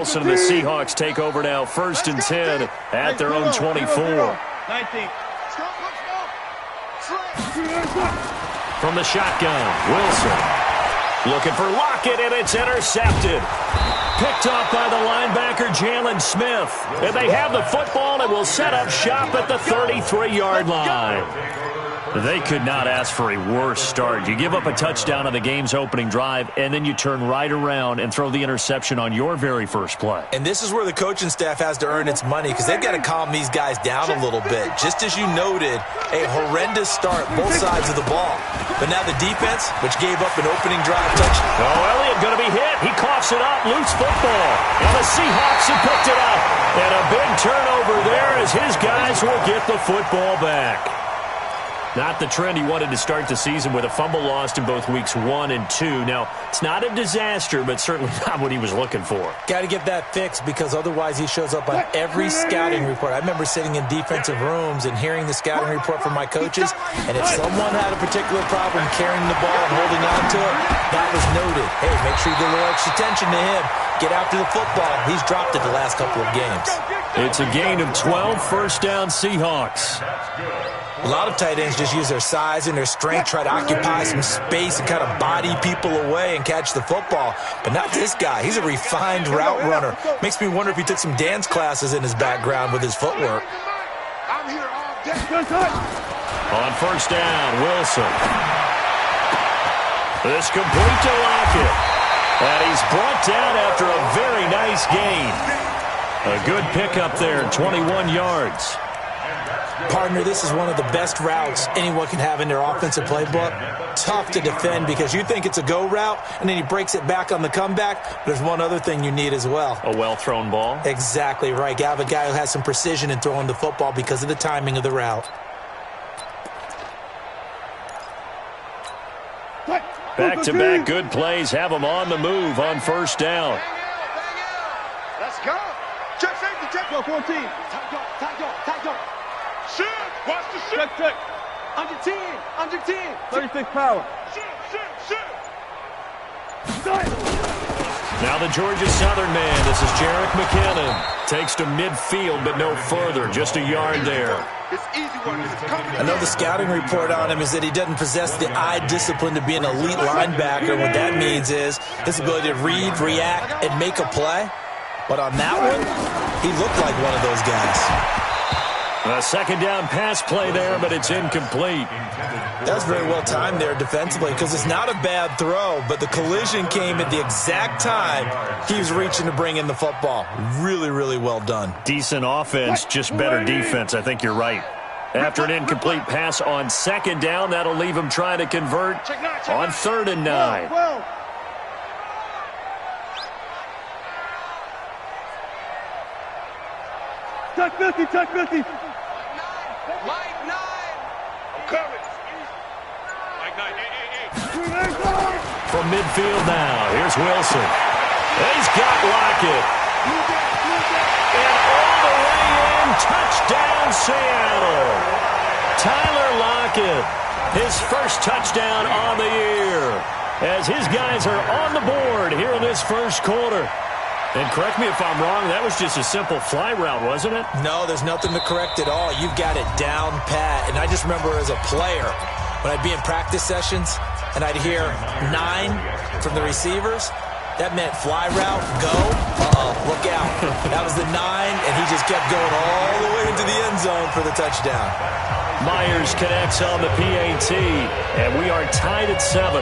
Wilson and the Seahawks take over now, 1st and 10 at their own 24. 19. From the shotgun, Wilson looking for Lockett, and it's intercepted. Picked off by the linebacker, Jalen Smith. And they have the football and will set up shop at the 33-yard line. They could not ask for a worse start. You give up a touchdown on the game's opening drive, and then you turn right around and throw the interception on your very first play. And this is where the coaching staff has to earn its money, because they've got to calm these guys down a little bit. Just as you noted, a horrendous start, both sides of the ball. But now the defense, which gave up an opening drive touchdown. Oh, Elliott going to be hit. He coughs it up, loose football. And the Seahawks have picked it up. And a big turnover there as his guys will get the football back. Not the trend he wanted to start the season with a fumble lost in both weeks 1 and 2. Now, it's not a disaster, but certainly not what he was looking for. Got to get that fixed, because otherwise he shows up on every scouting report. I remember sitting in defensive rooms and hearing the scouting report from my coaches, and if someone had a particular problem carrying the ball and holding on to it, that was noted. Hey, make sure you give a little extra attention to him. Get after the football. He's dropped it the last couple of games. It's a gain of 12, 1st down Seahawks. A lot of tight ends just use their size and their strength, try to occupy some space and kind of body people away and catch the football. But not this guy. He's a refined route runner. Makes me wonder if he took some dance classes in his background with his footwork. On 1st down, Wilson. This complete to Lockett. And he's brought down after a very nice gain. A good pickup there, 21 yards. Partner, this is one of the best routes anyone can have in their offensive playbook. Tough to defend because you think it's a go route, and then he breaks it back on the comeback. There's one other thing you need as well. A well-thrown ball? Exactly right. You have a guy who has some precision in throwing the football because of the timing of the route. Back-to-back good plays have them on the move on 1st down. Let's go. Check safety, check. Go 14. Tight go. Shoot. Watch the shoot. Check. Under 10. 36 power. Shoot. Now the Georgia Southern man. This is Jerick McKinnon. Takes to midfield, but no further. Just a yard there. I know the scouting report on him is that he doesn't possess the eye discipline to be an elite linebacker. What that means is his ability to read, react, and make a play. But on that one, he looked like one of those guys. A 2nd down pass play there, but it's incomplete. That was very well timed there defensively, because it's not a bad throw, but the collision came at the exact time he was reaching to bring in the football. Really, really well done. Decent offense, just better defense. I think you're right. After an incomplete pass on 2nd down, that'll leave him trying to convert on 3rd and 9. Check 50. Mike 9. I'm coming. Mike 9. Hey. From midfield now, here's Wilson. He's got Lockett. And all the way in, touchdown Seattle. Tyler Lockett, his first touchdown on the year, as his guys are on the board here in this 1st quarter. And correct me if I'm wrong, that was just a simple fly route, wasn't it? No, there's nothing to correct at all. You've got it down pat. And I just remember as a player, when I'd be in practice sessions and I'd hear 9 from the receivers, that meant fly route, go, look out. That was the 9, and he just kept going all the way into the end zone for the touchdown. Myers connects on the PAT, and we are tied at 7.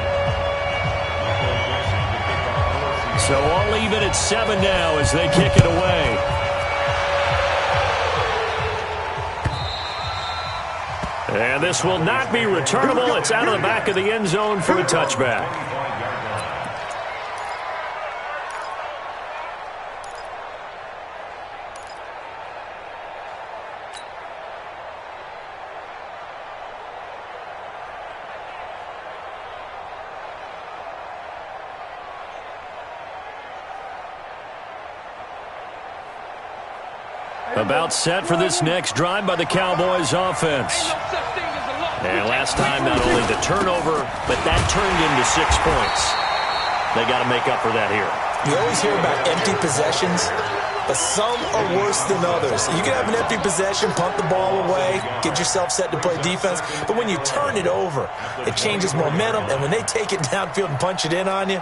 So all even at 7 now as they kick it away. And this will not be returnable. It's out of the back of the end zone for a touchback. About set for this next drive by the Cowboys offense. And last time, not only the turnover, but that turned into 6 points. They got to make up for that here. We always hear about empty possessions, but some are worse than others. You can have an empty possession, punt the ball away, get yourself set to play defense, but when you turn it over, it changes momentum, and when they take it downfield and punch it in on you,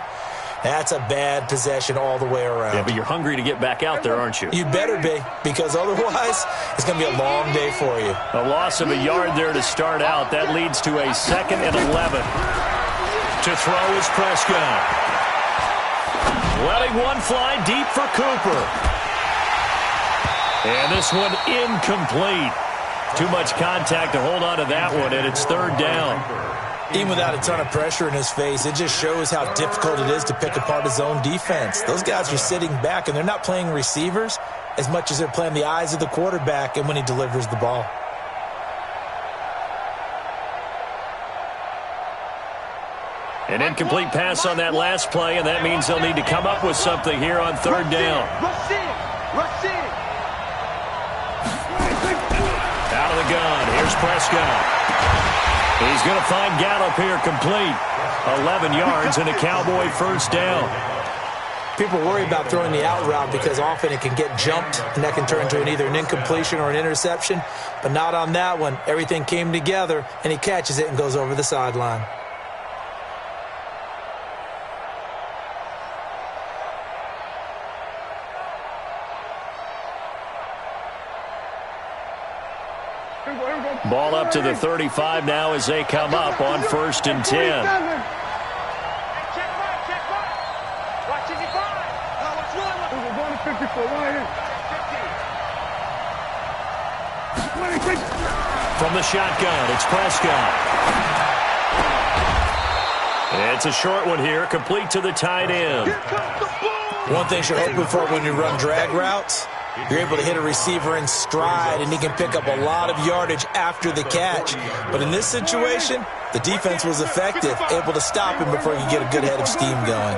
that's a bad possession all the way around. Yeah, but you're hungry to get back out there, aren't you? You better be, because otherwise it's going to be a long day for you. A loss of a yard there to start out. That leads to a 2nd and 11. To throw is Prescott. Letting one fly deep for Cooper. And this one incomplete. Too much contact to hold on to that one, and it's 3rd down. Even without a ton of pressure in his face, it just shows how difficult it is to pick apart his own defense. Those guys are sitting back, and they're not playing receivers as much as they're playing the eyes of the quarterback and when he delivers the ball. An incomplete pass on that last play, and that means they'll need to come up with something here on 3rd down. Rush in. Rush in. Out of the gun. Here's Prescott. He's going to find Gallup here complete. 11 yards and a Cowboy 1st down. People worry about throwing the out route because often it can get jumped, and that can turn into either an incompletion or an interception. But not on that one. Everything came together, and he catches it and goes over the sideline. Ball up to the 35 now as they come up on 1st and 10. Check right, check right. Watch it, watch one. We're going to 54, right here. From the shotgun, it's Prescott. It's a short one here, complete to the tight end. One thing you're hoping for when you run drag routes, you're able to hit a receiver in stride, and he can pick up a lot of yardage after the catch. But in this situation, the defense was effective, able to stop him before he could get a good head of steam going.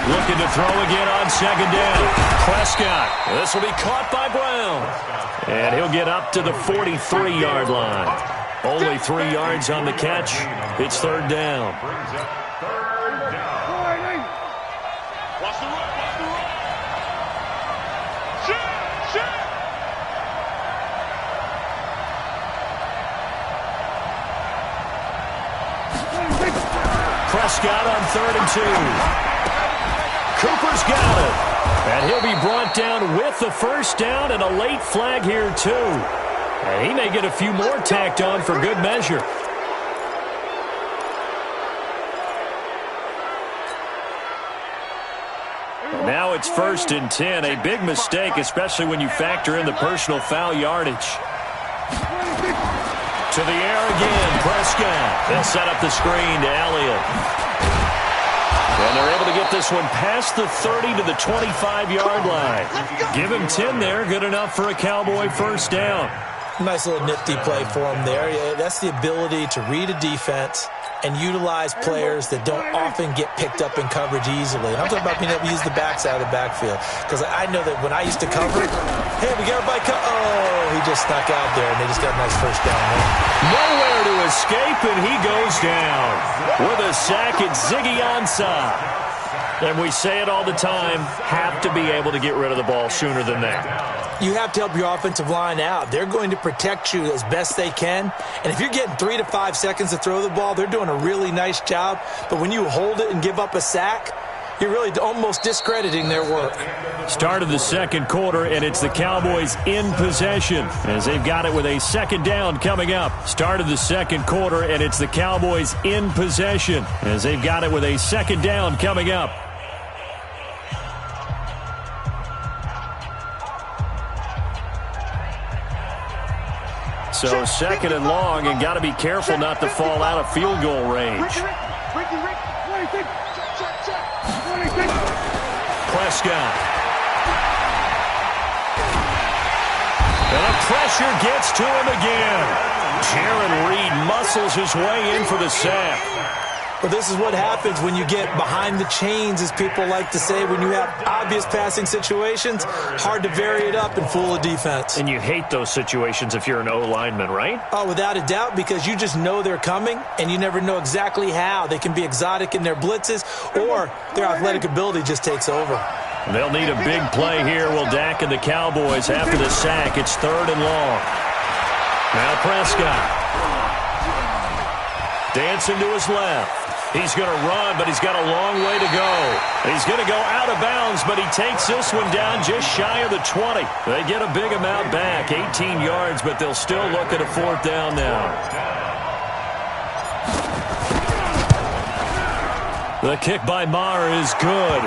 Looking to throw again on 2nd down. Prescott. This will be caught by Brown. And he'll get up to the 43-yard line. Only 3 yards on the catch. It's 3rd down. Prescott on 3rd and 2. Cooper's got it. And he'll be brought down with the 1st down and a late flag here, too. And he may get a few more tacked on for good measure. And now it's 1st and 10. A big mistake, especially when you factor in the personal foul yardage. To the air again, Prescott. They'll set up the screen to Elliott. And they're able to get this one past the 30 to the 25-yard line. Give him 10 there, good enough for a Cowboy 1st down. Nice little nifty play for him there. Yeah, that's the ability to read a defense and utilize players that don't often get picked up in coverage easily. And I'm talking about being able to use the backside of the backfield. Because I know that when I used to cover, hey, we got a bike. Oh, he just snuck out there, and they just got a nice 1st down there. Nowhere to escape, and he goes down. With a sack, it's Ziggy Ansah. And we say it all the time, have to be able to get rid of the ball sooner than that. You have to help your offensive line out. They're going to protect you as best they can. And if you're getting 3 to 5 seconds to throw the ball, they're doing a really nice job. But when you hold it and give up a sack, you're really almost discrediting their work. Start of the 2nd quarter, and it's the Cowboys in possession as they've got it with a 2nd down coming up. Start of the 2nd quarter, and it's the Cowboys in possession as they've got it with a 2nd down coming up. So 2nd and long, and got to be careful not to fall out of field goal range. Prescott. And the pressure gets to him again. Jaron Reed muscles his way in for the sack. Well, this is what happens when you get behind the chains, as people like to say. When you have obvious passing situations, hard to vary it up and fool a defense. And you hate those situations if you're an O-lineman, right? Oh, without a doubt, because you just know they're coming, and you never know exactly how. They can be exotic in their blitzes, or their athletic ability just takes over. They'll need a big play here. Will Dak and the Cowboys after the sack. It's 3rd and long. Now Prescott. Dancing to his left. He's going to run, but he's got a long way to go. He's going to go out of bounds, but he takes this one down just shy of the 20. They get a big amount back, 18 yards, but they'll still look at a 4th down now. The kick by Maher is good.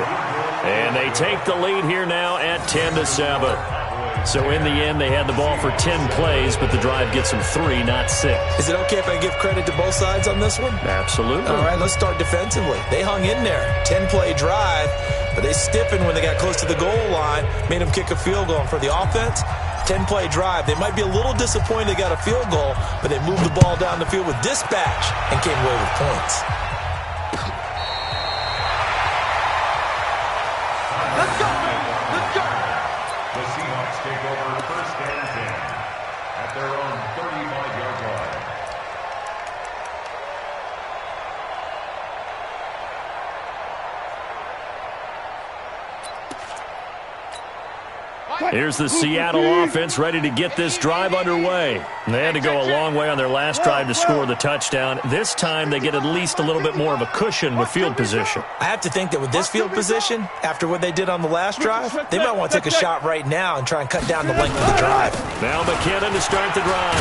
And they take the lead here now at 10-7. So in the end, they had the ball for 10 plays, but the drive gets them 3, not 6. Is it okay if I give credit to both sides on this one? Absolutely. All right, let's start defensively. They hung in there. 10-play drive, but they stiffened when they got close to the goal line, made them kick a field goal. And for the offense, 10-play drive. They might be a little disappointed they got a field goal, but they moved the ball down the field with dispatch and came away with points. Let's go! Let's go! The Seahawks take over 1st and 10 at their own 35-yard line. Here's the Seattle offense ready to get this drive underway. They had to go a long way on their last drive to score the touchdown. This time they get at least a little bit more of a cushion with field position. I have to think that with this field position, after what they did on the last drive, they might want to take a shot right now and try and cut down the length of the drive. Now McKinnon to start the drive.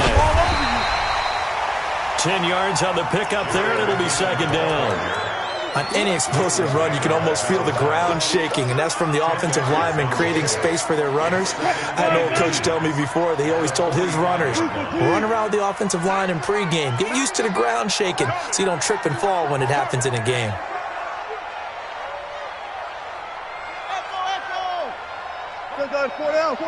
10 yards on the pickup there, and it'll be 2nd down. On any explosive run, you can almost feel the ground shaking, and that's from the offensive linemen creating space for their runners. I had an old coach tell me before, they always told his runners, run around the offensive line in pregame. Get used to the ground shaking so you don't trip and fall when it happens in a game. Four down.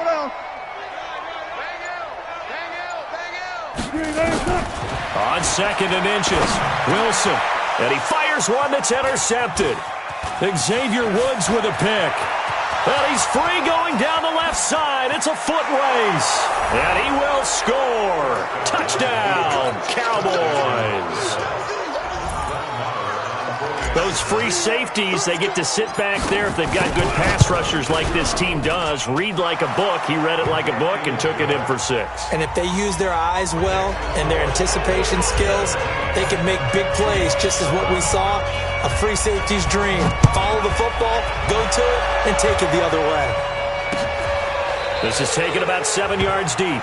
On 2nd and inches, Wilson. And he fires one that's intercepted. Xavier Woods with a pick. And he's free going down the left side. It's a foot race. And he will score. Touchdown, Cowboys. Those free safeties, they get to sit back there if they've got good pass rushers like this team does. Read like a book. He read it like a book and took it in for 6. And if they use their eyes well and their anticipation skills, they can make big plays, just as what we saw, a free safety's dream. Follow the football, go to it, and take it the other way. This is taken about 7 yards deep. The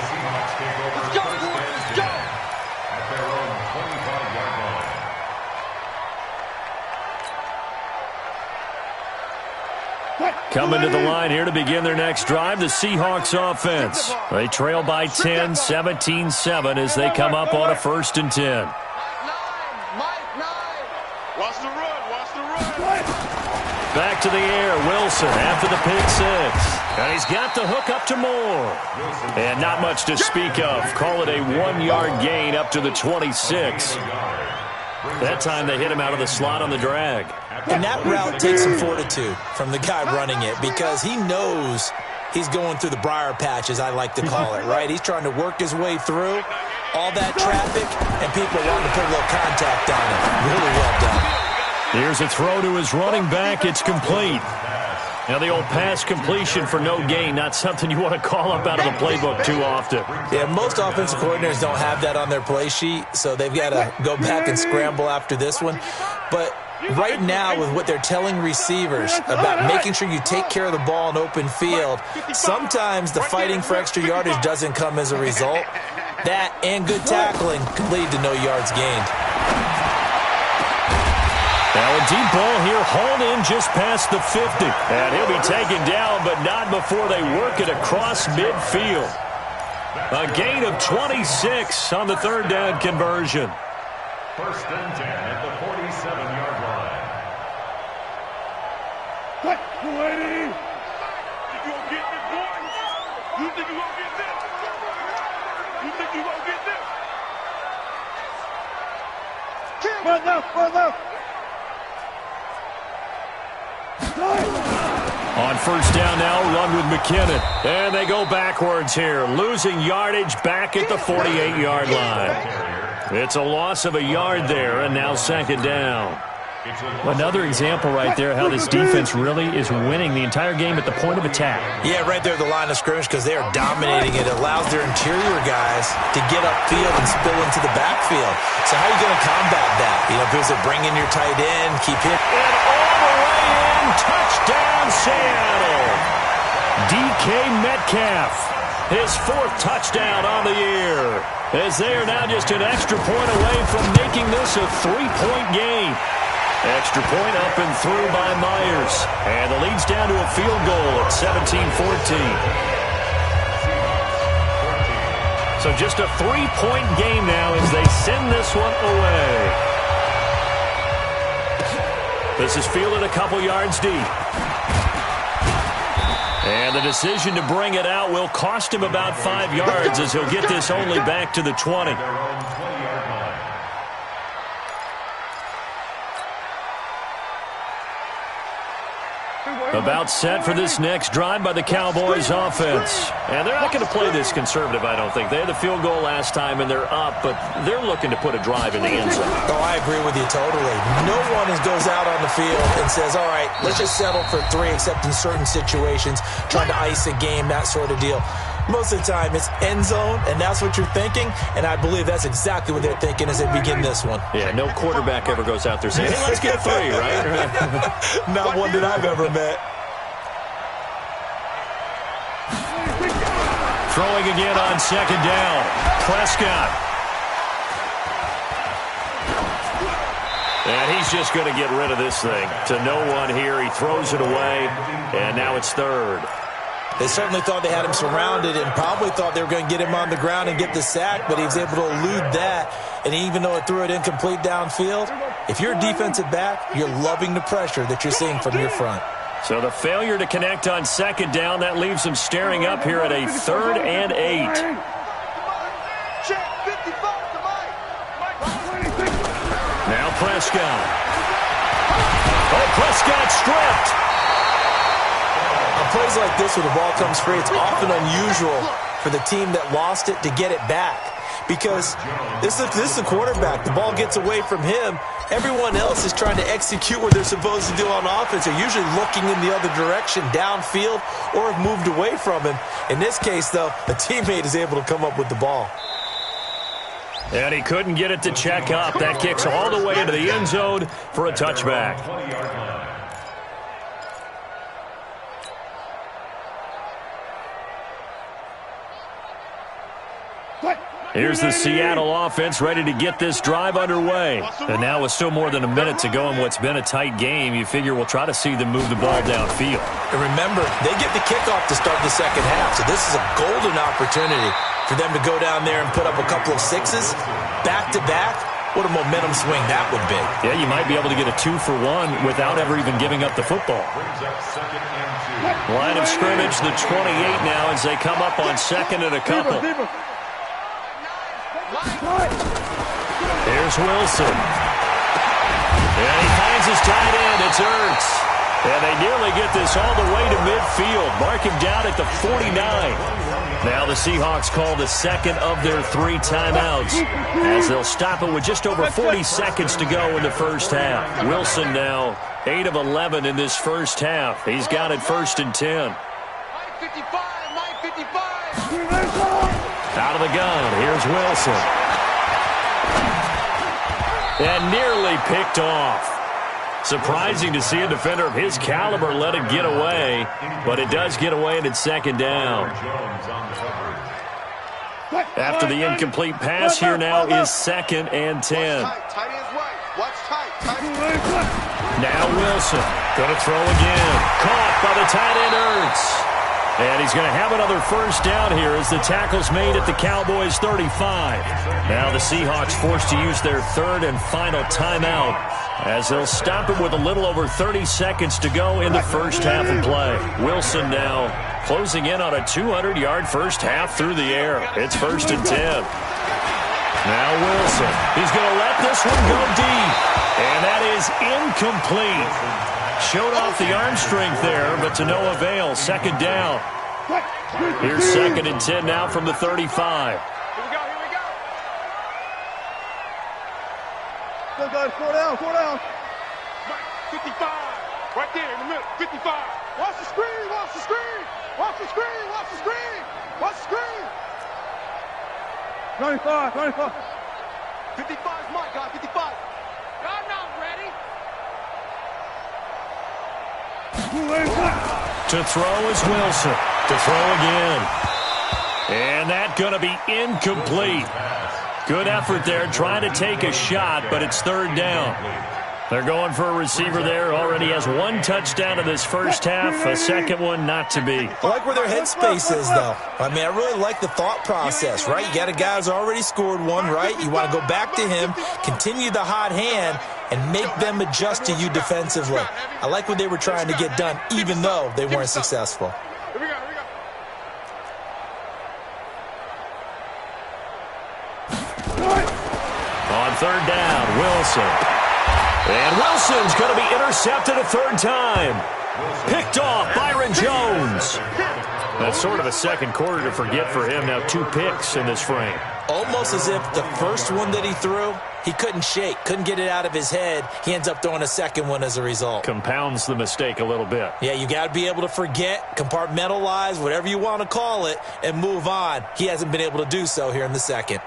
Seahawks take over 1st and 10 at their own 25-yard line. Coming to the line here to begin their next drive, the Seahawks offense. They trail by 10, 17-7 as they come up on a 1st and 10. Watch the run. Back to the air, Wilson after the pick 6. And he's got the hook up to Moore. And not much to speak of. Call it a 1-yard gain up to the 26. That time they hit him out of the slot on the drag. And that route takes some fortitude from the guy running it, because he knows he's going through the briar patch, as I like to call it, right? He's trying to work his way through all that traffic, and people want to put a little contact on it. Really well done. Here's a throw to his running back. It's complete. Now the old pass completion for no gain, not something you want to call up out of the playbook too often. Yeah, most offensive coordinators don't have that on their play sheet, so they've got to go back and scramble after this one. But right now, with what they're telling receivers about making sure you take care of the ball in open field, sometimes the fighting for extra yardage doesn't come as a result. That and good tackling can lead to no yards gained. Now a deep ball here, hauled in just past the 50. And he'll be taken down, but not before they work it across midfield. A gain of 26 on the 3rd down conversion. 1st and 10 at the 47-yard line. Cut, lady! You gonna get this, boy? You think you gonna get this? You think you gonna get this? On first down now, run with McKinnon. And they go backwards here, losing yardage back at the 48-yard line. It's a loss of a yard there, and now second down. Another example right there how this defense really is winning the entire game at the point of attack. Yeah, right there at the line of scrimmage because they are dominating it. It allows their interior guys to get upfield and spill into the backfield. So how are you going to combat that? You know, because they bring in your tight end, keep hitting. And all the way in, touchdown Seattle. DK Metcalf, his 4th touchdown on the year, as they are now just an extra point away from making this a 3-point game. Extra point up and through by Myers. And the lead's down to a field goal at 17-14. So just a 3-point game now as they send this one away. This is fielded a couple yards deep. And the decision to bring it out will cost him about 5 yards as he'll get this only back to the 20. About set for this next drive by the Cowboys offense. And they're not going to play this conservative, I don't think. They had the field goal last time, and they're up, but they're looking to put a drive in the end zone. Oh, I agree with you totally. No one goes out on the field and says, all right, let's just settle for 3, except in certain situations, trying to ice a game, that sort of deal. Most of the time, it's end zone, and that's what you're thinking, and I believe that's exactly what they're thinking as they begin this one. Yeah, no quarterback ever goes out there saying, hey, let's get 3, right? Not one that I've ever met. Throwing again on second down. Prescott. And he's just going to get rid of this thing. To no one here. He throws it away, and now it's 3rd. They certainly thought they had him surrounded and probably thought they were going to get him on the ground and get the sack, but he was able to elude that. And even though it threw it incomplete downfield, if you're a defensive back, you're loving the pressure that you're seeing from your front. So the failure to connect on second down, that leaves them staring up here at a 3rd and 8. Now Prescott. Oh, Prescott stripped. On plays like this where the ball comes free, it's often unusual for the team that lost it to get it back. Because this is the quarterback. The ball gets away from him. Everyone else is trying to execute what they're supposed to do on offense. They're usually looking in the other direction, downfield, or have moved away from him. In this case, though, a teammate is able to come up with the ball. And he couldn't get it to check up. That kicks all the way into the end zone for a touchback. Here's the Seattle offense ready to get this drive underway. And now with still more than a minute to go in what's been a tight game, you figure we'll try to see them move the ball downfield. And remember, they get the kickoff to start the second half, so this is a golden opportunity for them to go down there and put up a couple of 6s back-to-back. What a momentum swing that would be. Yeah, you might be able to get a 2-for-1 without ever even giving up the football. Line of scrimmage, the 28 now as they come up on second and a couple. Here's Wilson. And he finds his tight end. It's Ertz. And they nearly get this all the way to midfield. Mark him down at the 49. Now the Seahawks call the second of their 3 timeouts as they'll stop it with just over 40 seconds to go in the first half. Wilson now 8 of 11 in this first half. He's got it 1st and 10. Out of the gun, here's Wilson. And nearly picked off. Surprising to see a defender of his caliber let it get away, but it does get away and it's second down. After the incomplete pass, here now is 2nd and 10. Now Wilson going to throw again. Caught by the tight end Ertz. And he's going to have another first down here as the tackle's made at the Cowboys 35. Now the Seahawks forced to use their 3rd and final timeout as they'll stop it with a little over 30 seconds to go in the first half of play. Wilson now closing in on a 200-yard first half through the air. It's 1st and 10. Now Wilson. He's going to let this one go deep. And that is incomplete. Showed off the arm strength there, but to no avail. Second down. Here's 2nd and 10 now from the 35. Here we go. Good, guys. 4 down. 55. Right there in the middle. 55. Watch the screen. Watch the screen. 95. 55 is my guy. 55. Y'all not ready. To throw is Wilson. To throw again. And that's going to be incomplete. Good effort there, trying to take a shot, but it's 3rd down. They're going for a receiver there. Already has 1 touchdown in this first half. A 2nd one not to be. I like where their headspace is, though. I mean, I really like the thought process, right? You got a guy who's already scored 1, right? You want to go back to him, continue the hot hand, and make them adjust to you defensively. I like what they were trying to get done, even though they weren't successful. Here we go. On 3rd down, Wilson. And Wilson's going to be intercepted a 3rd time. Picked off Byron Jones. That's sort of a second quarter to forget for him. Now 2 picks in this frame. Almost as if the first one that he threw, he couldn't shake, couldn't get it out of his head. He ends up throwing a 2nd one as a result. Compounds the mistake a little bit. Yeah, you got to be able to forget, compartmentalize, whatever you want to call it, and move on. He hasn't been able to do so here in the 2nd.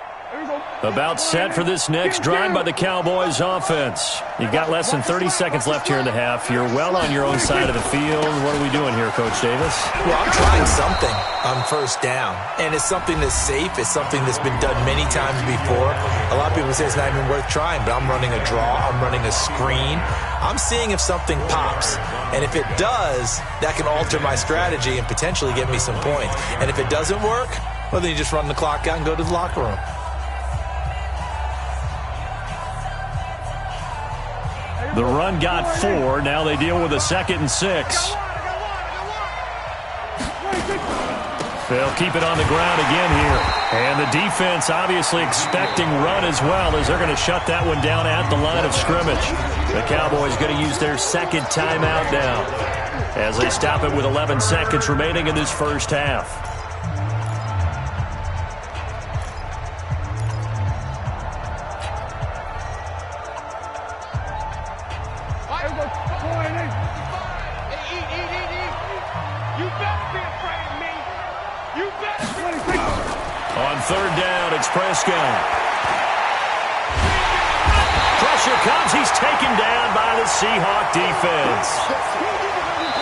About set for this next drive by the Cowboys offense. You've got less than 30 seconds left here in the half. You're well on your own side of the field. What are we doing here, Coach Davis? Well, I'm trying something on 1st down, and it's something that's safe. It's something that's been done many times before. A lot of people say it's not even worth trying, but I'm running a draw. I'm running a screen. I'm seeing if something pops, and if it does, that can alter my strategy and potentially get me some points. And if it doesn't work, well, then you just run the clock out and go to the locker room. The run got 4. Now they deal with a 2nd and 6. They'll keep it on the ground again here. And the defense obviously expecting run as well, as they're going to shut that one down at the line of scrimmage. The Cowboys going to use their 2nd timeout now as they stop it with 11 seconds remaining in this first half. On 3rd down, it's Prescott. Pressure comes. He's taken down by the Seahawk defense.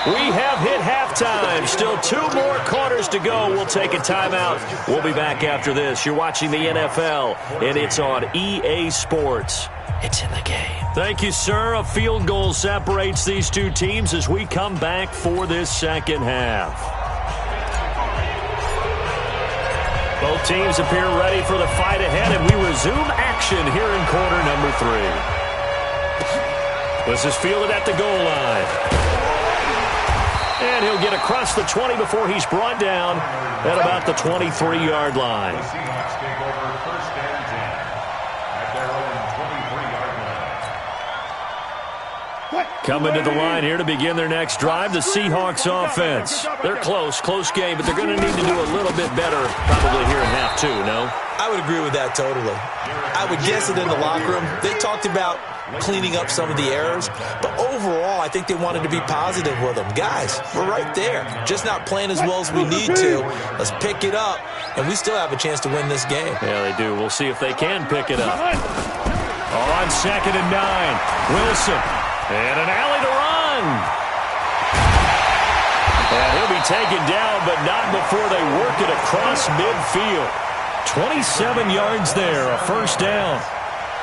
We have hit halftime. Still 2 more quarters to go. We'll take a timeout. We'll be back after this. You're watching the NFL, and it's on EA Sports. It's in the game. Thank you, sir. A field goal separates these 2 teams as we come back for this 2nd half. Both teams appear ready for the fight ahead, and we resume action here in quarter number 3. This is fielded at the goal line. And he'll get across the 20 before he's brought down at about the 23-yard line. The Seahawks take over 1st and 10 at their own 23-yard line. Coming to the line here to begin their next drive, the Seahawks offense. They're close game, but they're going to need to do a little bit better probably here in half 2, no? I would agree with that totally. I would guess that in the locker room, they talked about cleaning up some of the errors, but overall, I think they wanted to be positive with them. Guys, we're right there. Just not playing as well as we need to. Let's pick it up, and we still have a chance to win this game. Yeah, they do. We'll see if they can pick it up. On 2nd and 9, Wilson. And an alley to run. And he'll be taken down, but not before they work it across midfield. 27 yards there, a 1st down.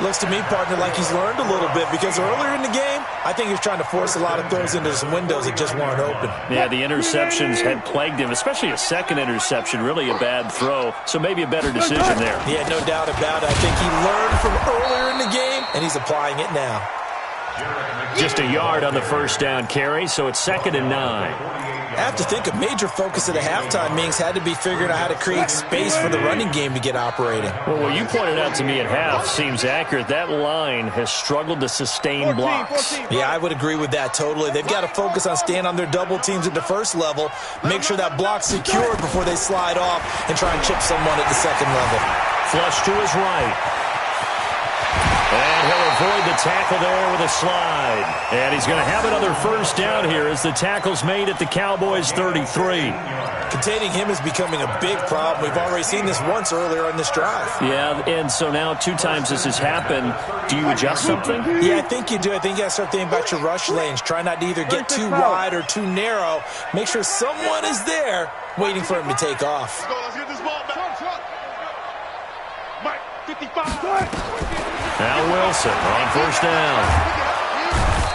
Looks to me, partner, like he's learned a little bit, because earlier in the game, I think he was trying to force a lot of throws into some windows that just weren't open. Yeah, the interceptions had plagued him, especially a 2nd interception, really a bad throw, so maybe a better decision there. Yeah, no doubt about it. I think he learned from earlier in the game, and he's applying it now. Just a yard on the first down carry, so it's 2nd and 9. I have to think a major focus of the halftime meetings had to be figuring out how to create space for the running game to get operating. Well, what you pointed out to me at half seems accurate. That line has struggled to sustain blocks. Yeah, I would agree with that totally. They've got to focus on staying on their double teams at the first level, make sure that block's secured before they slide off and try and chip someone at the second level. Flush to his right. And he'll avoid the tackle there with a slide. And he's going to have another first down here as the tackle's made at the Cowboys' 33. Containing him is becoming a big problem. We've already seen this once earlier in this drive. Yeah, and so now 2 times this has happened. Do you adjust something? Yeah, I think you do. I think you got to start thinking about your rush lanes. Try not to either get too wide or too narrow. Make sure someone is there waiting for him to take off. Let's go. Let's get this ball back. Mike, 55. Now Wilson on first down.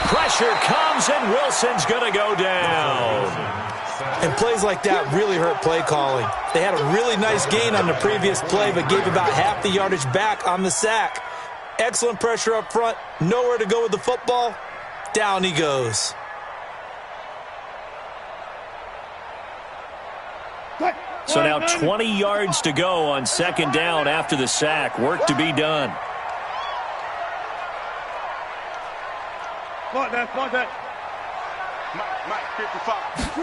Pressure comes, and Wilson's going to go down. And plays like that really hurt play calling. They had a really nice gain on the previous play, but gave about half the yardage back on the sack. Excellent pressure up front. Nowhere to go with the football. Down he goes. So now 20 yards to go on 2nd down after the sack. Work to be done. Mike, 55.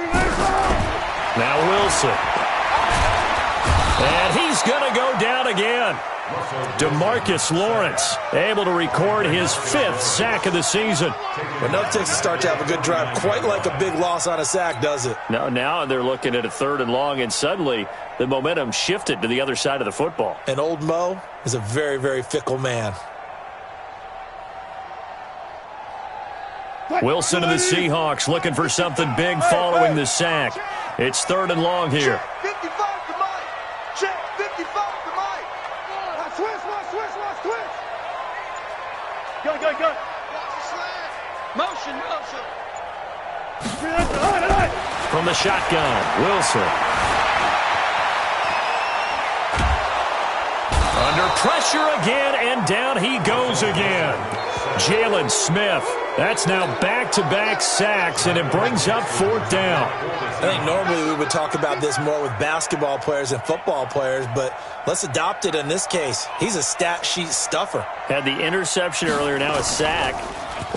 Now Wilson. And he's going to go down again. DeMarcus Lawrence able to record his 5th sack of the season. But enough takes to start to have a good drive. Quite like a big loss on a sack, does it? Now they're looking at a 3rd and long, and suddenly the momentum shifted to the other side of the football. And old Mo is a very, very fickle man. Wilson and the Seahawks looking for something big following the sack. It's 3rd and long here. 55 to Mike. Check 55 to Mike. Switch. Go. Motion. From the shotgun, Wilson. Under pressure again, and down he goes again. Jalen Smith. That's now back-to-back sacks, and it brings up 4th down. I think normally we would talk about this more with basketball players and football players, but let's adopt it in this case. He's a stat sheet stuffer. Had the interception earlier, now a sack.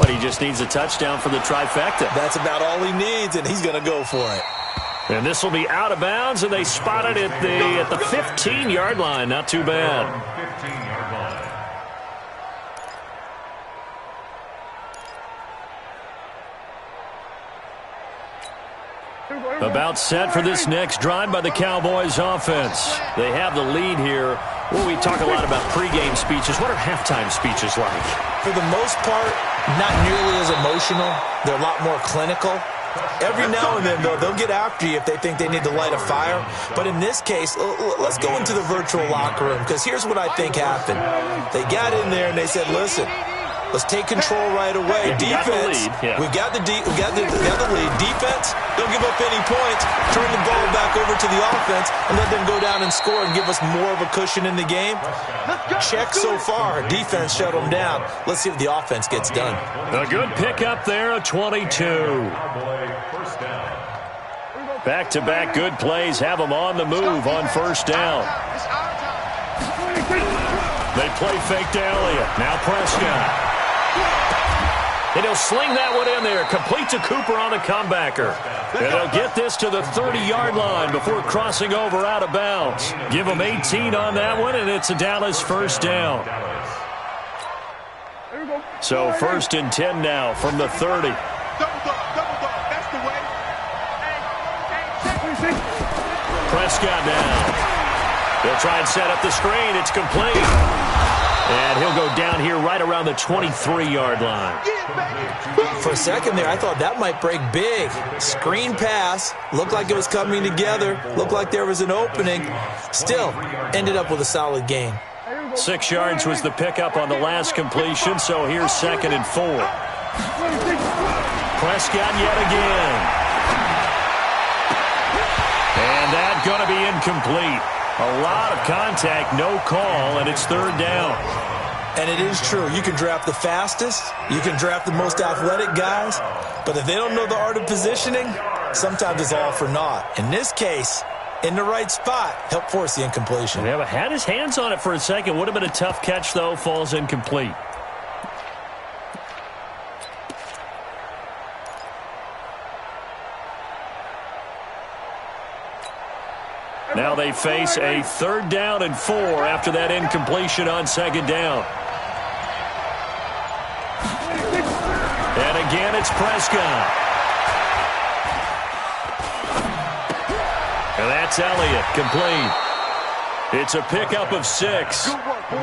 He just needs a touchdown for the trifecta. That's about all he needs, and he's going to go for it. And this will be out of bounds, and they spot it at the 15-yard line. Not too bad. 15-yard line. About set for this next drive by the Cowboys offense. They have the lead here. Well, we talk a lot about pregame speeches. What are halftime speeches like? For the most part, not nearly as emotional. They're a lot more clinical. Every now and then, though, they'll get after you if they think they need to light a fire. But in this case, let's go into the virtual locker room, because here's what I think happened. They got in there and they said, listen, let's take control right away. Defense, we've got the lead. Defense, don't give up any points. Turn the ball back over to the offense and let them go down and score and give us more of a cushion in the game. Check so far. Defense shut them down. Let's see if the offense gets done. A good pickup there, a 22. Back-to-back good plays have them on the move on first down. They play fake to Elliott. Now Prescott. And he'll sling that one in there. Complete to Cooper on the comebacker. And they'll get this to the 30-yard line before crossing over out of bounds. Give them 18 on that one, and it's a Dallas first down. So 1st and 10 now from the 30. Double dog. That's the way. Prescott down. They'll try and set up the screen. It's complete. And he'll go down here right around the 23-yard line. For a second there, I thought that might break big. Screen pass. Looked like it was coming together. Looked like there was an opening. Still, ended up with a solid gain. 6 yards was the pickup on the last completion, so here's 2nd and 4. Prescott yet again. And that's going to be incomplete. A lot of contact, no call, and it's 3rd down. And it is true. You can draft the fastest. You can draft the most athletic guys. But if they don't know the art of positioning, sometimes it's all for naught. In this case, in the right spot, help force the incompletion. Yeah, but had his hands on it for a second. Would have been a tough catch, though. Falls incomplete. Now they face a 3rd down and 4 after that incompletion on 2nd down. And again, it's Prescott. And that's Elliott, complete. It's a pickup of 6.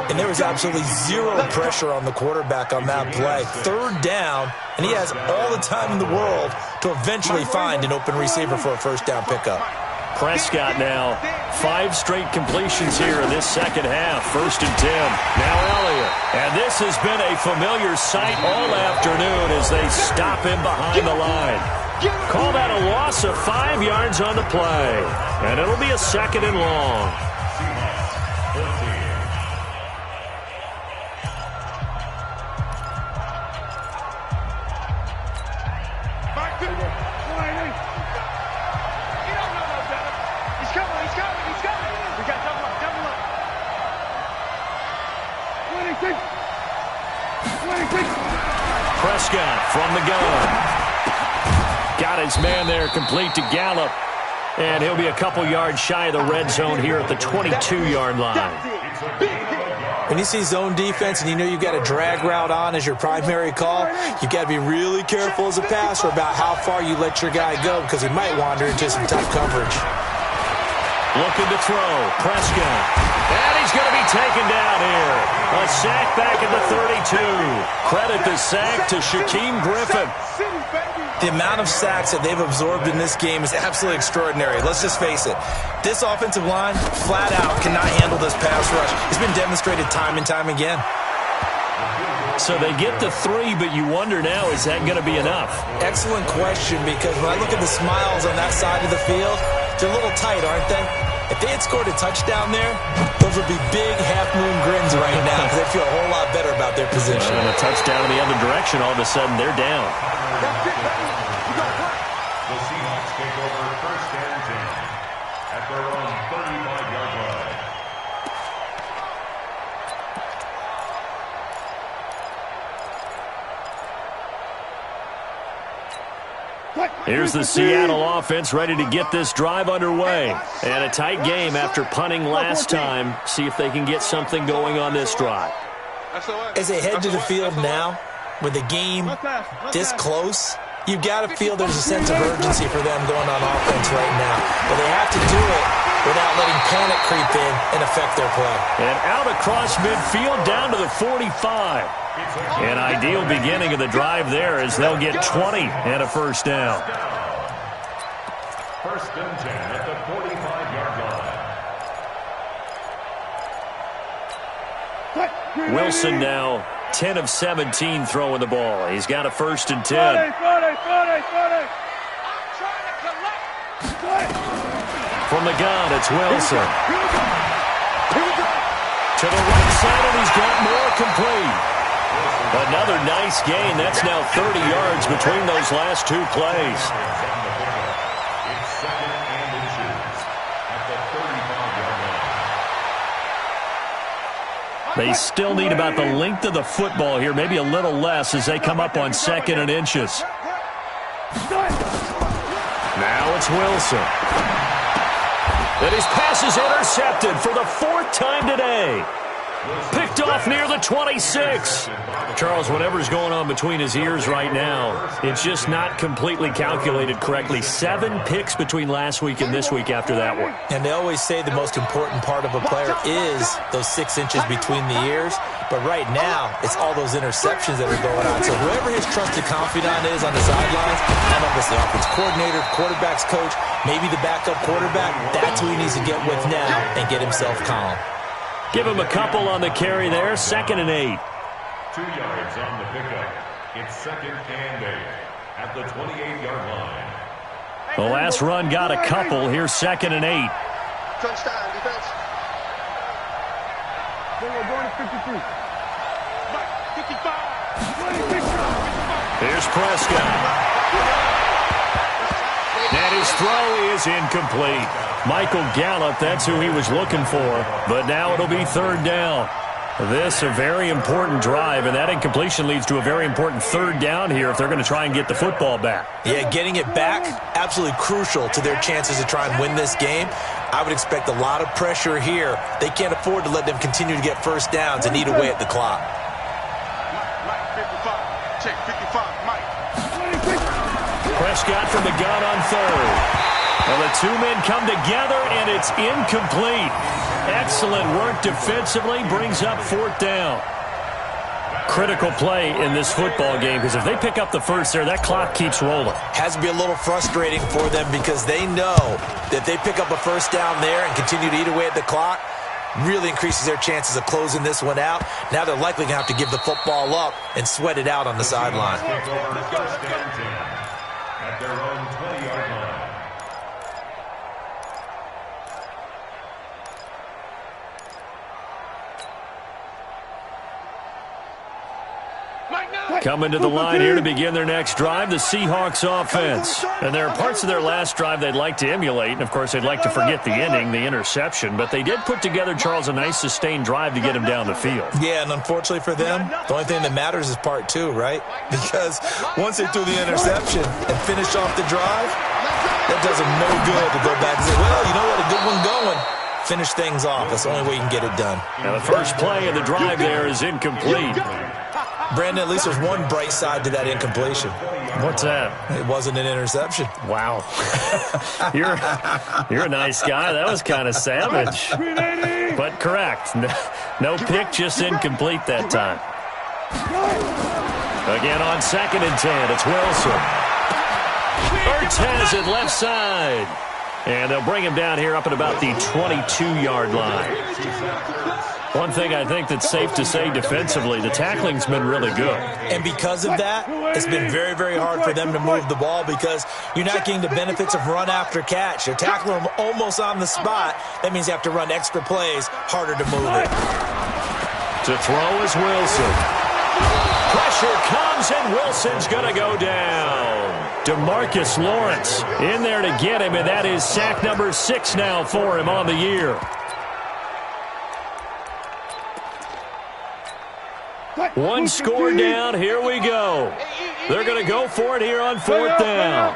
And there was absolutely zero pressure on the quarterback on that play. 3rd down, and he has all the time in the world to eventually find an open receiver for a 1st down pickup. Prescott now, 5 straight completions here in this 2nd half. 1st and 10. Now Elliott. And this has been a familiar sight all afternoon as they stop him behind the line. Call that a loss of 5 yards on the play. And it'll be a 2nd and long. Prescott from the gun. Got his man there, complete to Gallup. And he'll be a couple yards shy of the red zone here at the 22-yard line. When you see zone defense and you know you've got a drag route on as your primary call, you've got to be really careful as a passer about how far you let your guy go because he might wander into some tough coverage. Looking to throw, Prescott. And he's going to be taken down here. A sack back at the 32. Credit the sack to Shaquem Griffin. The amount of sacks that they've absorbed in this game is absolutely extraordinary. Let's just face it. This offensive line, flat out, cannot handle this pass rush. It's been demonstrated time and time again. So they get the 3, but you wonder now, is that going to be enough? Excellent question, because when I look at the smiles on that side of the field, they're a little tight, aren't they? If they had scored a touchdown there, those would be big half-moon grins right now because they feel a whole lot better about their position. And a touchdown in the other direction, all of a sudden they're down. The Seahawks take over 1st and 10 at their own 35-yard line. Here's the Seattle offense ready to get this drive underway. And a tight game after punting last time. See if they can get something going on this drive. As they head to the field now, with the game this close, you've got to feel there's a sense of urgency for them going on offense right now. But they have to do it without letting panic creep in and affect their play. And out across midfield down to the 45. An ideal beginning of the drive there as they'll get 20 and a 1st down. 1st and 10 at the 45-yard line. Wilson now 10 of 17 throwing the ball. He's got a 1st and 10. From the gun, it's Wilson. To the right side, and he's got more complete. Another nice gain. That's now 30 yards between those last 2 plays. It's 2nd and inches at the 35-yard line. They still need about the length of the football here, maybe a little less as they come up on 2nd and inches. Now it's Wilson. And his pass is intercepted for the 4th time today. Picked off near the 26. Charles, whatever's going on between his ears right now, it's just not completely calculated correctly. 7 picks between last week and this week after that one. And they always say the most important part of a player is those 6 inches between the ears. But right now, it's all those interceptions that are going on. So whoever his trusted confidant is on the sidelines, I don't know if it's the offense coordinator, quarterback's coach, maybe the backup quarterback, that's who he needs to get with now and get himself calm. Give him a couple on the carry there. 2nd and 8. 2 yards on the pickup. It's 2nd and 8 at the 28-yard line. The last run got a couple. Here's 2nd and 8. Touchdown, defense. Going to 53. Here's Prescott. And his throw is incomplete. Michael Gallup, that's who he was looking for. But now it'll be third down. This a very important drive, and that incompletion leads to a very important third down here if they're going to try and get the football back. Yeah, getting it back, absolutely crucial to their chances to try and win this game. I would expect a lot of pressure here. They can't afford to let them continue to get first downs and eat away at the clock. Mike 55. Check 55. Mike. Prescott from the gun on third. Well, the two men come together, and it's incomplete. Excellent work defensively, brings up fourth down. Critical play in this football game, because if they pick up the first there, that clock keeps rolling. Has to be a little frustrating for them because they know that they pick up a first down there and continue to eat away at the clock, really increases their chances of closing this one out. Now they're likely going to have to give the football up and sweat it out on the sideline. At their own 20-yard line. Coming to the line here to begin their next drive, the Seahawks offense. And there are parts of their last drive they'd like to emulate, and of course they'd like to forget the ending, the interception, but they did put together, Charles, a nice sustained drive to get him down the field. Yeah, and unfortunately for them, the only thing that matters is part two, right? Because once they threw the interception and finished off the drive, that does them no good to go back and say, well, you know what, a good one going. Finish things off. That's the only way you can get it done. Now the first play of the drive there is incomplete. Brandon, at least there's one bright side to that incompletion. What's that? It wasn't an interception. Wow. You're a nice guy. That was kind of savage. But correct. No pick, just incomplete that time. Again on 2nd and 10. It's Wilson. Ertz has it left side. And they'll bring him down here up at about the 22-yard line. One thing I think that's safe to say defensively, the tackling's been really good. And because of that, it's been very, very hard for them to move the ball because you're not getting the benefits of run after catch. You're tackling them almost on the spot. That means you have to run extra plays, harder to move it. To throw is Wilson. Pressure comes, and Wilson's going to go down. DeMarcus Lawrence in there to get him, and that is sack number 6 now for him on the year. One score down. Here we go. They're going to go for it here on 4th down.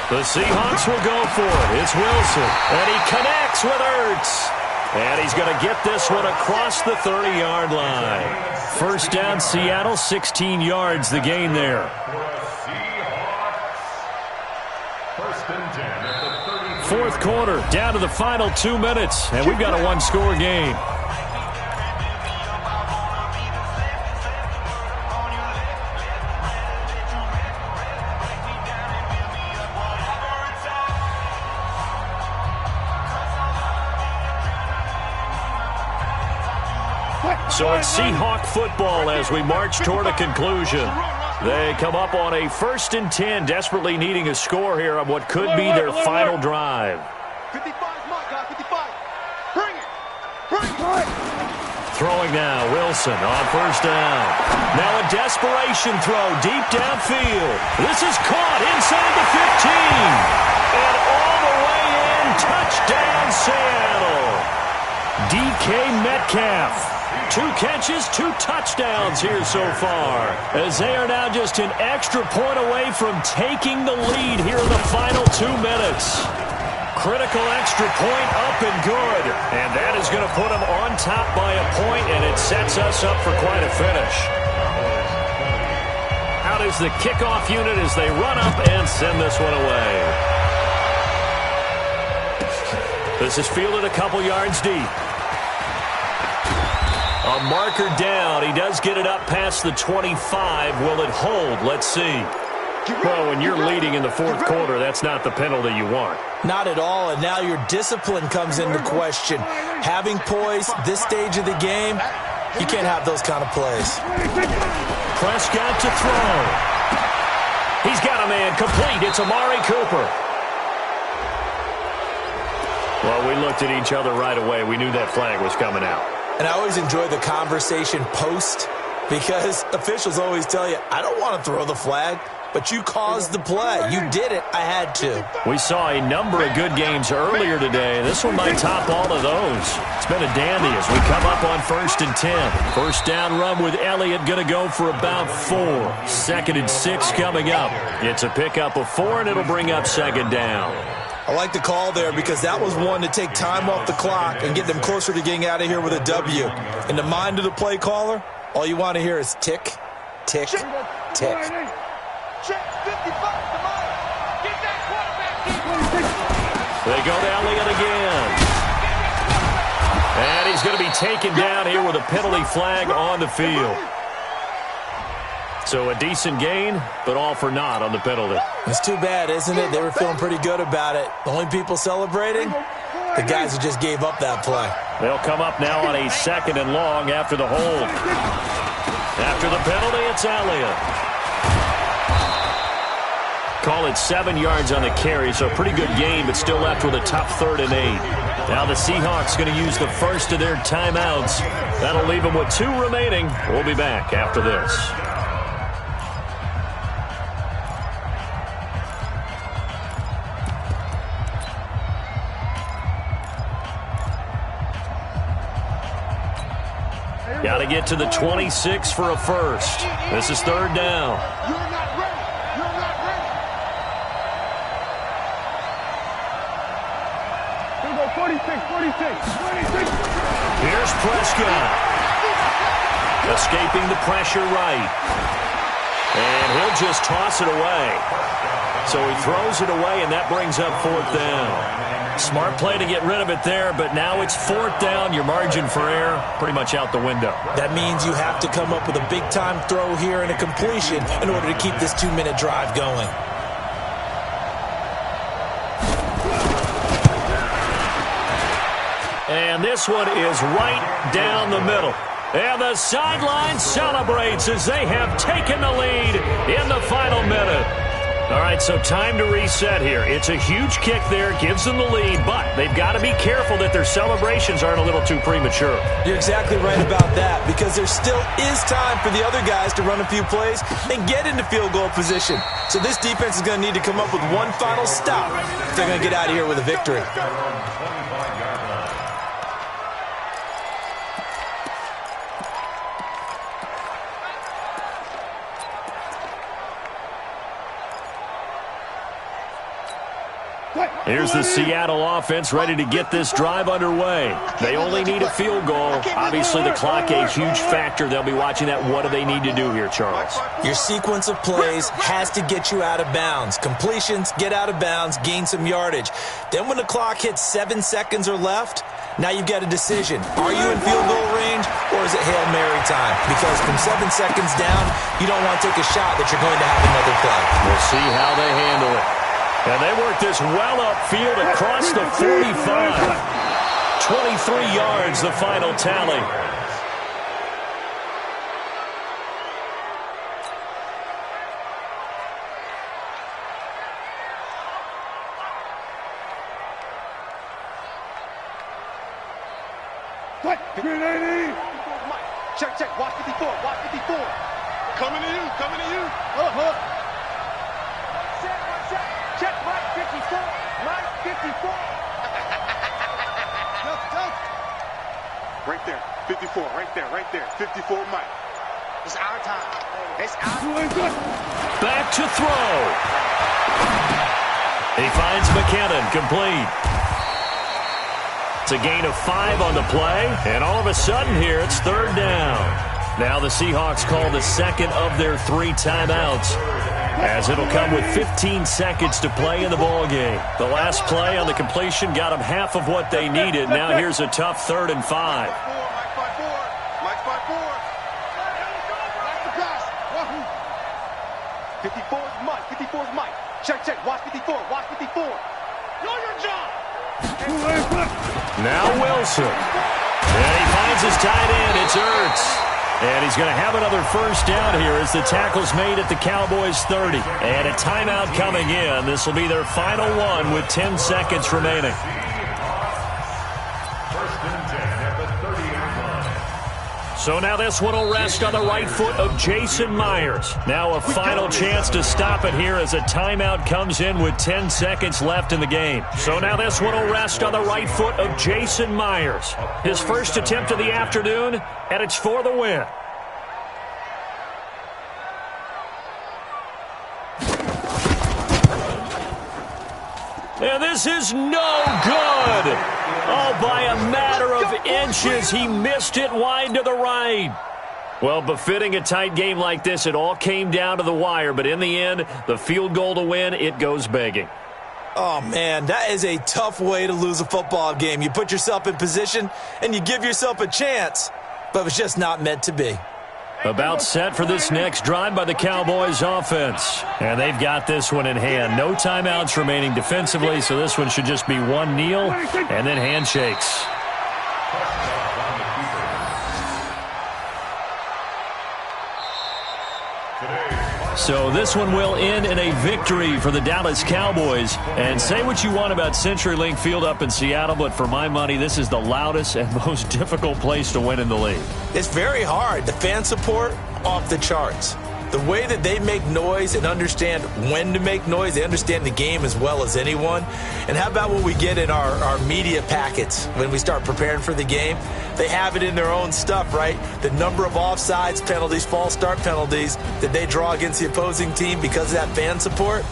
The Seahawks will go for it. It's Wilson, and he connects with Ertz. And he's going to get this one across the 30-yard line. First down, Seattle, 16 yards, the gain there. Fourth quarter, down to the final 2 minutes, and we've got a one-score game. So it's Seahawk football as we march toward a conclusion. They come up on a 1st and 10, desperately needing a score here on what could be their final drive. 55, my guy, 55. Bring it. Bring it. Throwing now, Wilson on 1st down. Now a desperation throw deep downfield. This is caught inside the 15. And all the way in, touchdown Seattle. DK Metcalf. 2 catches, 2 touchdowns here so far, as they are now just an extra point away from taking the lead here in the final 2 minutes. Critical extra point up and good, and that is going to put them on top by a point, and it sets us up for quite a finish. Out is the kickoff unit as they run up and send this one away. This is fielded a couple yards deep. A marker down. He does get it up past the 25. Will it hold? Let's see. Well, when you're leading in the 4th quarter, that's not the penalty you want. Not at all, and now your discipline comes into question. Having poise this stage of the game, you can't have those kind of plays. Prescott to throw. He's got a man complete. It's Amari Cooper. Well, we looked at each other right away. We knew that flag was coming out. And I always enjoy the conversation post because officials always tell you, I don't want to throw the flag, but you caused the play. You did it. I had to. We saw a number of good games earlier today. This one might top all of those. It's been a dandy as we come up on 1st and 10. First down run with Elliott going to go for about 4. 2nd and 6 coming up. It's a pickup of 4, and it'll bring up 2nd down. I like the call there because that was one to take time off the clock and get them closer to getting out of here with a W. In the mind of the play caller, all you want to hear is tick, tick, tick. They go to Elliott again. And he's going to be taken down here with a penalty flag on the field. So a decent gain, but all for naught on the penalty. It's too bad, isn't it? They were feeling pretty good about it. The only people celebrating, the guys who just gave up that play. They'll come up now on a 2nd and long after the hold. After the penalty, it's Elliott. Call it 7 yards on the carry, so a pretty good game, but still left with a tough 3rd and 8. Now the Seahawks going to use the first of their timeouts. That'll leave them with 2 remaining. We'll be back after this. Got to get to the 26 for a first. This is 3rd down. You're not ready. You're not ready. Here we go, 46. Here's Prescott. Escaping the pressure right. And he'll just toss it away. So he throws it away, and that brings up 4th down. Smart play to get rid of it there, but now it's 4th down. Your margin for error pretty much out the window. That means you have to come up with a big-time throw here and a completion in order to keep this 2-minute drive going. And this one is right down the middle. And the sideline celebrates as they have taken the lead in the final minute. All right, so time to reset here. It's a huge kick there, gives them the lead, but they've got to be careful that their celebrations aren't a little too premature. You're exactly right about that because there still is time for the other guys to run a few plays and get into field goal position. So this defense is going to need to come up with one final stop if they're going to get out of here with a victory. Here's the Seattle offense ready to get this drive underway. They only need a field goal. Obviously, the clock a huge factor. They'll be watching that. What do they need to do here, Charles? Your sequence of plays has to get you out of bounds. Completions, get out of bounds, gain some yardage. Then when the clock hits 7 seconds or left, now you've got a decision. Are you in field goal range or is it Hail Mary time? Because from 7 seconds down, you don't want to take a shot that you're going to have another play. We'll see how they handle it. And they work this well upfield across the 45. 23 yards, the final tally. Check. Watch 54. Coming to you. Check, Mike 54. Mike 54. Right there. 54. Right there. 54, Mike. It's our time. Back to throw. He finds McKinnon, complete. It's a gain of 5 on the play, and all of a sudden here it's 3rd down. Now the Seahawks call the second of their 3 timeouts, as it'll come with 15 seconds to play in the ballgame. The last play on the completion got them half of what they needed. Now here's a tough 3rd and 5. Mike 5-4. 54's Mike. Check. Watch 54. Know your job. Now Wilson. And he finds his tight end. It's Ertz. And he's going to have another first down here as the tackle's made at the Cowboys' 30. And a timeout coming in. This will be their final one with 10 seconds remaining. So now this one will rest on the right foot of Jason Myers. Now a final chance to stop it here as a timeout comes in with 10 seconds left in the game. So now this one will rest on the right foot of Jason Myers. His first attempt of the afternoon, and it's for the win. And this is no good. Oh, by a matter of inches, he missed it wide to the right. Well, befitting a tight game like this, it all came down to the wire. But in the end, the field goal to win, it goes begging. Oh, man, that is a tough way to lose a football game. You put yourself in position, and you give yourself a chance. But it's just not meant to be. About set for this next drive by the Cowboys offense. And they've got this one in hand. No timeouts remaining defensively, so this one should just be one kneel and then handshakes. So this one will end in a victory for the Dallas Cowboys. And say what you want about CenturyLink Field up in Seattle, but for my money, this is the loudest and most difficult place to win in the league. It's very hard. The fan support, off the charts. The way that they make noise and understand when to make noise, they understand the game as well as anyone. And how about what we get in our media packets when we start preparing for the game? They have it in their own stuff, right? The number of offsides penalties, false start penalties that they draw against the opposing team because of that fan support.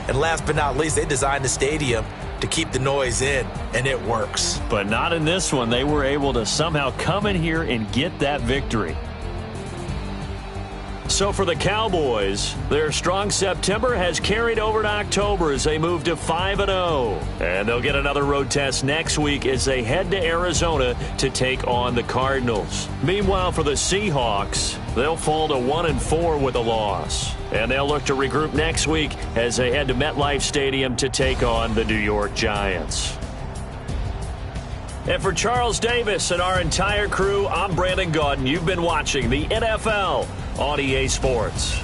And last but not least, they designed the stadium to keep the noise in, and it works. But not in this one. They were able to somehow come in here and get that victory. So for the Cowboys, their strong September has carried over to October as they move to 5-0. And they'll get another road test next week as they head to Arizona to take on the Cardinals. Meanwhile, for the Seahawks, they'll fall to 1-4 with a loss. And they'll look to regroup next week as they head to MetLife Stadium to take on the New York Giants. And for Charles Davis and our entire crew, I'm Brandon Gaudin. You've been watching the NFL on EA Sports.